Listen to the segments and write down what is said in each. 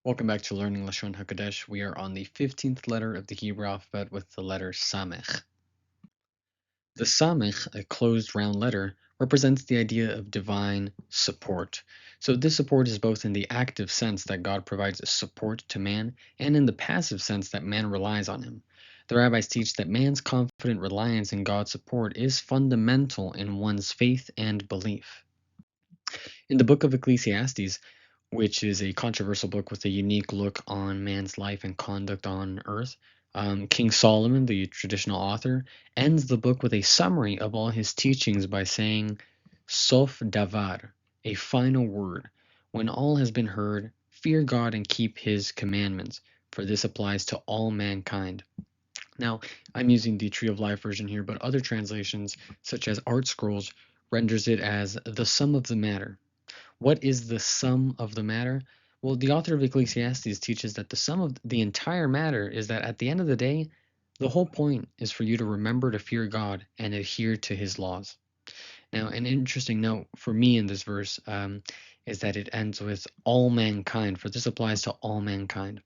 Welcome back to Learning Lashon HaKodesh. We are on the 15th letter of the Hebrew alphabet with the letter SAMECH. The SAMECH, a closed round letter, represents the idea of divine support. So this support is both in the active sense that God provides support to man and in the passive sense that man relies on him. The rabbis teach that man's confident reliance in God's support is fundamental in one's faith and belief. In the book of Ecclesiastes, which is a controversial book with a unique look on man's life and conduct on earth. King Solomon, the traditional author, ends the book with a summary of all his teachings by saying, Sof davar, a final word. When all has been heard, fear God and keep his commandments, for this applies to all mankind. Now, I'm using the Tree of Life version here, but other translations, such as Art Scrolls, renders it as the sum of the matter. What is the sum of the matter? Well, the author of Ecclesiastes teaches that the sum of the entire matter is that at the end of the day, the whole point is for you to remember to fear God and adhere to his laws. Now, an interesting note for me in this verse is that it ends with all mankind, for this applies to all mankind.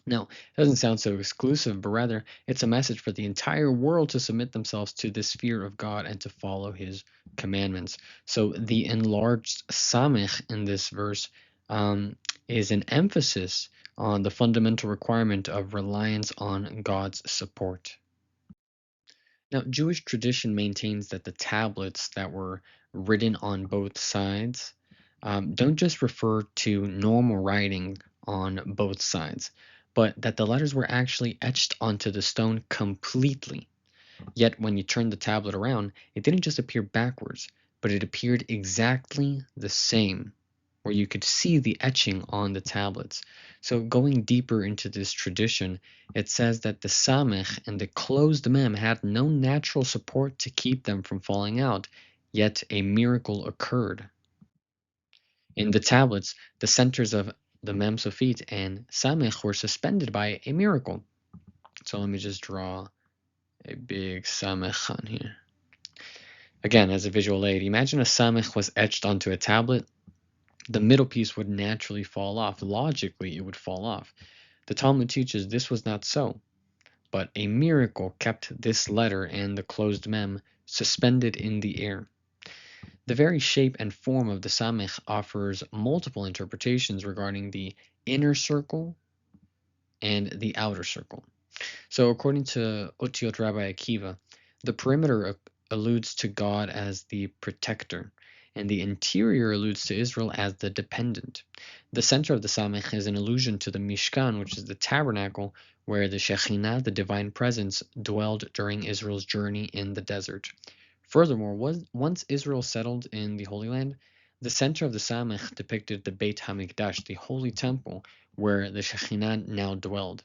Now, it doesn't sound so exclusive, but rather it's a message for the entire world to submit themselves to this fear of God and to follow his commandments. So the enlarged samech in this verse is an emphasis on the fundamental requirement of reliance on God's support. Now, Jewish tradition maintains that the tablets that were written on both sides don't just refer to normal writing on both sides, but that the letters were actually etched onto the stone completely. Yet, when you turned the tablet around, it didn't just appear backwards, but it appeared exactly the same, where you could see the etching on the tablets. So, going deeper into this tradition, it says that the Samech and the closed Mem had no natural support to keep them from falling out, yet a miracle occurred. In the tablets, the centers of the Mem Sofit and Samech were suspended by a miracle. So, let me just draw a big Samech on here. Again, as a visual aid, imagine a Samech was etched onto a tablet. The middle piece would naturally fall off. Logically, it would fall off. The Talmud teaches this was not so, but a miracle kept this letter and the closed mem suspended in the air. The very shape and form of the Samech offers multiple interpretations regarding the inner circle and the outer circle. So, according to Otiot Rabbi Akiva, the perimeter alludes to God as the protector, and the interior alludes to Israel as the dependent. The center of the Samech is an allusion to the Mishkan, which is the tabernacle where the Shekhinah, the divine presence, dwelled during Israel's journey in the desert. Furthermore, once Israel settled in the Holy Land, the center of the Samech depicted the Beit HaMikdash, the holy temple, where the Shekhinah now dwelled.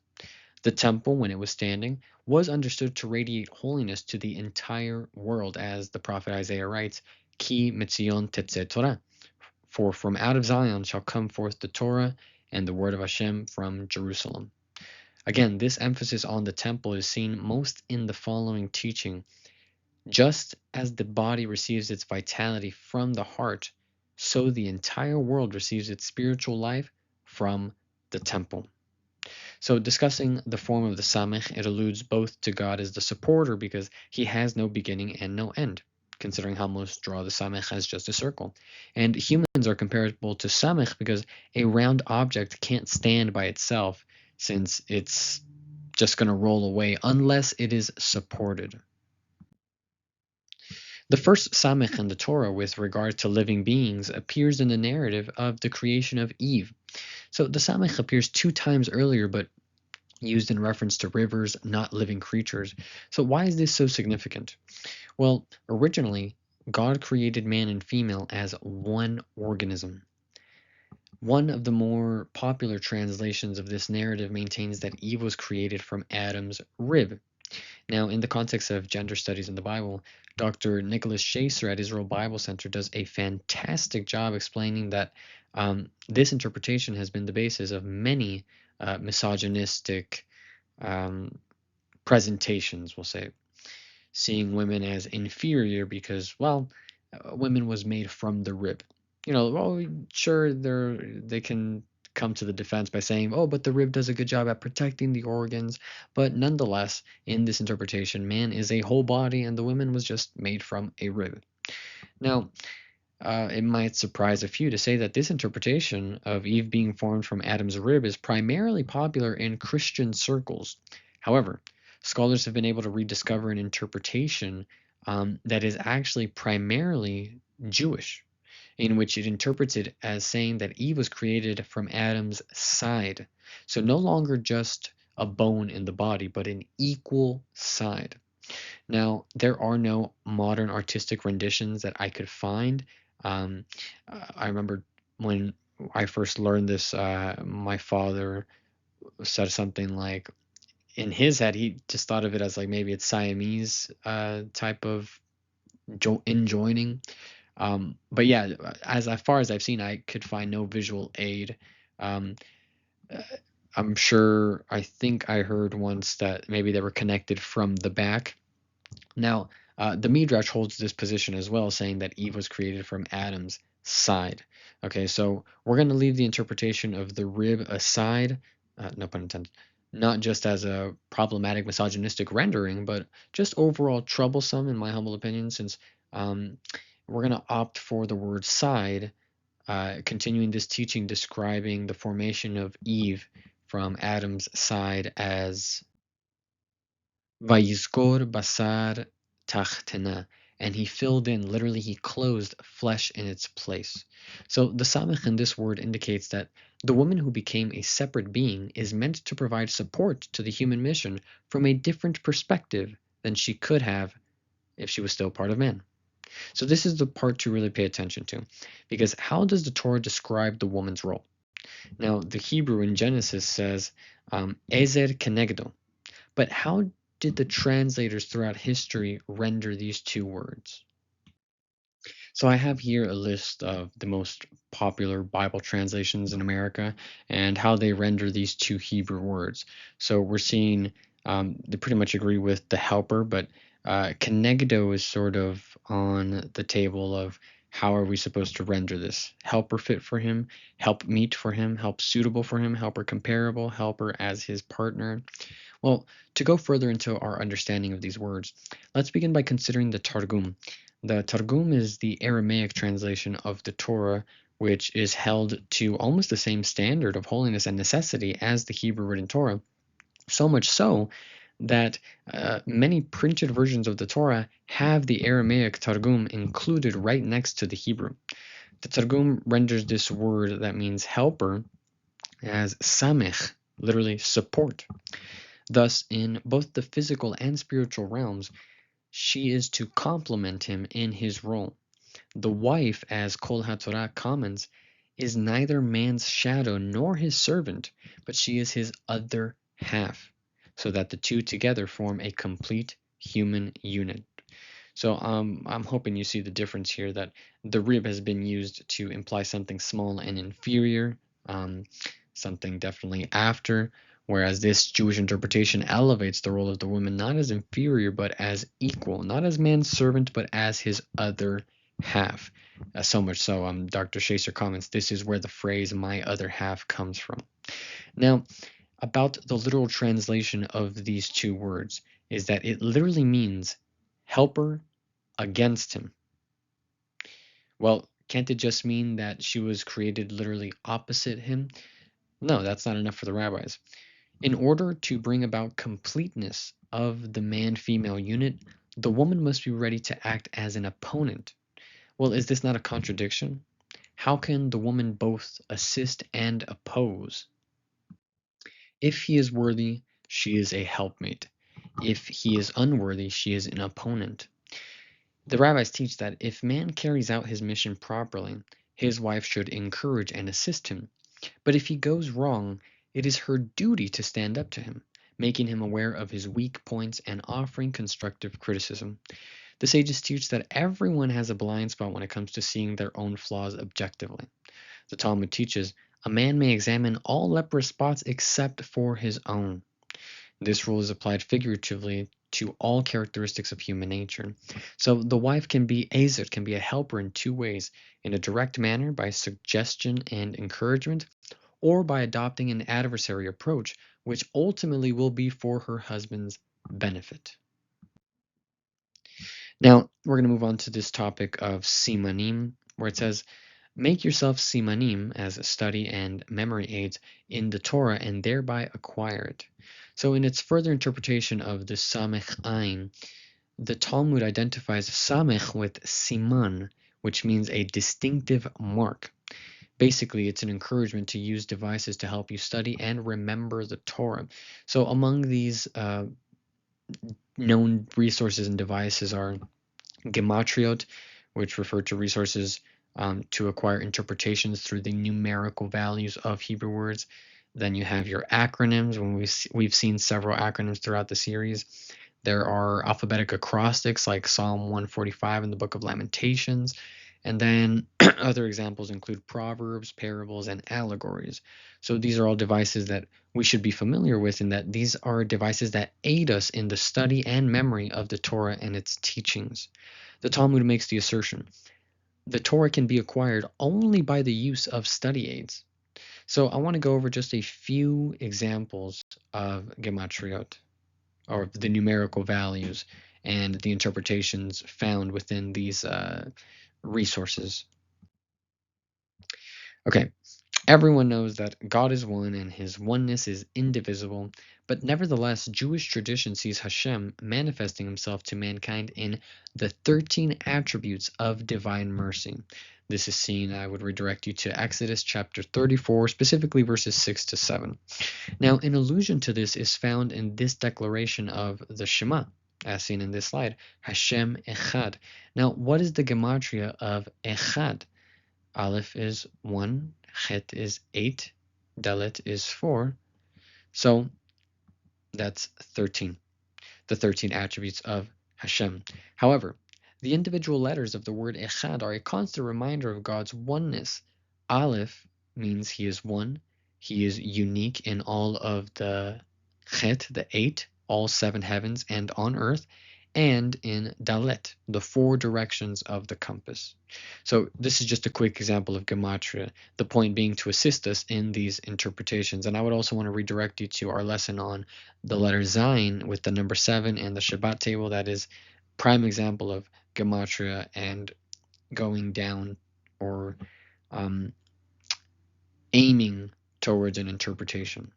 The temple, when it was standing, was understood to radiate holiness to the entire world, as the prophet Isaiah writes, Ki mitzion tetzeh Torah, for from out of Zion shall come forth the Torah and the word of Hashem from Jerusalem. Again, this emphasis on the temple is seen most in the following teaching. Just as the body receives its vitality from the heart, so the entire world receives its spiritual life from the temple. So, discussing the form of the Samech, it alludes both to God as the supporter because he has no beginning and no end, considering how most draw the Samech as just a circle. And humans are comparable to Samech because a round object can't stand by itself since it's just going to roll away unless it is supported. The first Samech in the Torah with regard to living beings appears in the narrative of the creation of Eve. So the Samech appears 2 times earlier, but used in reference to rivers, not living creatures. So why is this so significant? Well, originally, God created man and female as one organism. One of the more popular translations of this narrative maintains that Eve was created from Adam's rib. Now, in the context of gender studies in the Bible, Dr. Nicholas Chaser at Israel Bible Center does a fantastic job explaining that this interpretation has been the basis of many misogynistic presentations, we'll say, seeing women as inferior because, well, women was made from the rib. Well, sure, they can come to the defense by saying, oh, but the rib does a good job at protecting the organs. But nonetheless, in this interpretation, man is a whole body and the woman was just made from a rib. Now, it might surprise a few to say that this interpretation of Eve being formed from Adam's rib is primarily popular in Christian circles. However, scholars have been able to rediscover an interpretation that is actually primarily Jewish, in which it interprets it as saying that Eve was created from Adam's side. So no longer just a bone in the body, but an equal side. Now, there are no modern artistic renditions that I could find. Um, I remember when I first learned this, my father said something like, in his head, he just thought of it as like maybe it's Siamese type of enjoining. But yeah, as far as I've seen, I could find no visual aid. Um, uh, I think I heard once that maybe they were connected from the back. Now, the Midrash holds this position as well, saying that Eve was created from Adam's side. Okay, so we're going to leave the interpretation of the rib aside, no pun intended, not just as a problematic misogynistic rendering, but just overall troublesome, in my humble opinion, since um, we're going to opt for the word side, continuing this teaching describing the formation of Eve from Adam's side as Vayizkor basar tachtena, and he filled in, literally, he closed flesh in its place. So the samech in this word indicates that the woman who became a separate being is meant to provide support to the human mission from a different perspective than she could have if she was still part of man. So this is the part to really pay attention to, because how does the Torah describe the woman's role? Now, the Hebrew in Genesis says, Ezer kenegdo, but how did the translators throughout history render these two words? So I have here a list of the most popular Bible translations in America and how they render these two Hebrew words. So we're seeing they pretty much agree with the helper, but kenegdo is sort of on the table of how are we supposed to render this? Helper fit for him, help meet for him, help suitable for him, helper comparable, helper as his partner. Well, to go further into our understanding of these words, let's begin by considering the Targum. The Targum is the Aramaic translation of the Torah, which is held to almost the same standard of holiness and necessity as the Hebrew written Torah. So much so that many printed versions of the Torah have the Aramaic Targum included right next to the Hebrew. The Targum renders this word that means helper as samech, literally support. Thus, in both the physical and spiritual realms, she is to complement him in his role. The wife, as Kol HaTorah comments, is neither man's shadow nor his servant, but she is his other half, so that the two together form a complete human unit. So I'm hoping you see the difference here that the rib has been used to imply something small and inferior, um, something definitely after, whereas this Jewish interpretation elevates the role of the woman not as inferior but as equal, not as man's servant but as his other half. So much so, Dr. Shacer comments, this is where the phrase "my other half" comes from. Now, about the literal translation of these two words is that it literally means helper against him. Well, can't it just mean that she was created literally opposite him? No, that's not enough for the rabbis. In order to bring about completeness of the man-female unit, the woman must be ready to act as an opponent. Well, is this not a contradiction? How can the woman both assist and oppose? If he is worthy, she is a helpmate. If he is unworthy, she is an opponent. The rabbis teach that if man carries out his mission properly, his wife should encourage and assist him. But if he goes wrong, it is her duty to stand up to him, making him aware of his weak points and offering constructive criticism. The sages teach that everyone has a blind spot when it comes to seeing their own flaws objectively. The Talmud teaches a man may examine all leprous spots except for his own. This rule is applied figuratively to all characteristics of human nature. So the wife can be Ezer, can be a helper in two ways: in a direct manner by suggestion and encouragement, or by adopting an adversary approach, which ultimately will be for her husband's benefit. Now, we're going to move on to this topic of simanim, where it says, make yourself simanim as study and memory aids in the Torah and thereby acquire it. So in its further interpretation of the Samech Ain, the Talmud identifies Samech with siman, which means a distinctive mark. Basically, it's an encouragement to use devices to help you study and remember the Torah. So among these known resources and devices are gematriot, which refer to resources to acquire interpretations through the numerical values of Hebrew words. Then you have your acronyms. When we've seen several acronyms throughout the series. There are alphabetic acrostics like Psalm 145 in the Book of Lamentations. And then other examples include proverbs, parables, and allegories. So these are all devices that we should be familiar with, in that these are devices that aid us in the study and memory of the Torah and its teachings. The Talmud makes the assertion, the Torah can be acquired only by the use of study aids. So I want to go over just a few examples of gematriot, or the numerical values and the interpretations found within these resources. Okay, everyone knows that God is one and his oneness is indivisible, but nevertheless, Jewish tradition sees Hashem manifesting himself to mankind in the 13 attributes of divine mercy. This is seen, I would redirect you to Exodus chapter 34, specifically verses 6 to 7. Now, an allusion to this is found in this declaration of the Shema, as seen in this slide, Hashem Echad. Now, what is the gematria of Echad? Aleph is 1, Chet is 8, Dalet is 4, so that's 13, the 13 attributes of Hashem. However, the individual letters of the word Echad are a constant reminder of God's oneness. Aleph means he is one, he is unique in all of the Chet, the 8, all 7 heavens and on earth, and in Dalet, the 4 directions of the compass. So this is just a quick example of gematria, the point being to assist us in these interpretations. And I would also want to redirect you to our lesson on the letter Zayin with the number 7 and the Shabbat table. That is prime example of gematria and going down, or aiming towards an interpretation.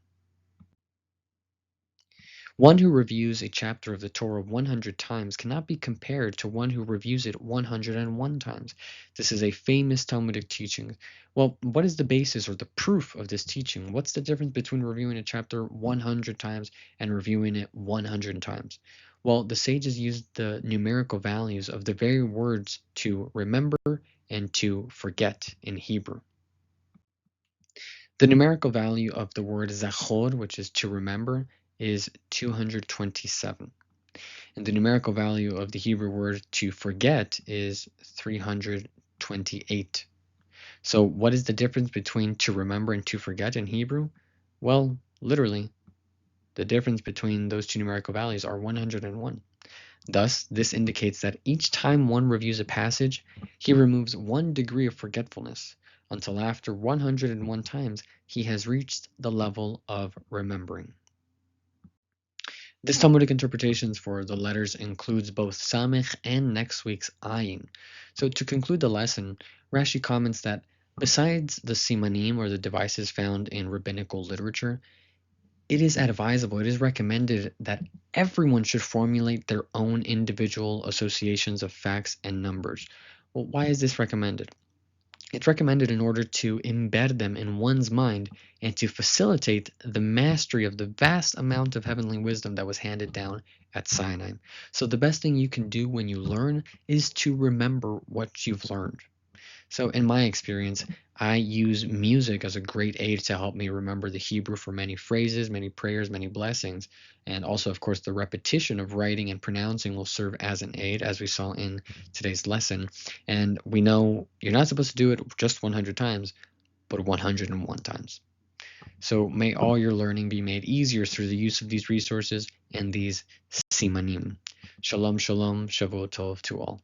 One who reviews a chapter of the Torah 100 times cannot be compared to one who reviews it 101 times. This is a famous Talmudic teaching. Well, what is the basis or the proof of this teaching? What's the difference between reviewing a chapter 100 times and reviewing it 100 times? Well, the sages used the numerical values of the very words to remember and to forget in Hebrew. The numerical value of the word zachor, which is to remember, is 227. And the numerical value of the Hebrew word to forget is 328. So what is the difference between to remember and to forget in Hebrew? Well, literally, the difference between those two numerical values are 101. Thus, this indicates that each time one reviews a passage, he removes 1 degree of forgetfulness, until after 101 times he has reached the level of remembering. This Talmudic interpretations for the letters includes both Samech and next week's Ayin. So to conclude the lesson, Rashi comments that besides the simanim, or the devices found in rabbinical literature, it is advisable, it is recommended that everyone should formulate their own individual associations of facts and numbers. Well, why is this recommended? It's recommended in order to embed them in one's mind and to facilitate the mastery of the vast amount of heavenly wisdom that was handed down at Sinai. So the best thing you can do when you learn is to remember what you've learned. So in my experience, I use music as a great aid to help me remember the Hebrew for many phrases, many prayers, many blessings. And also, of course, the repetition of writing and pronouncing will serve as an aid, as we saw in today's lesson. And we know you're not supposed to do it just 100 times, but 101 times. So may all your learning be made easier through the use of these resources and these simanim. Shalom, shalom, shavuot tov to all.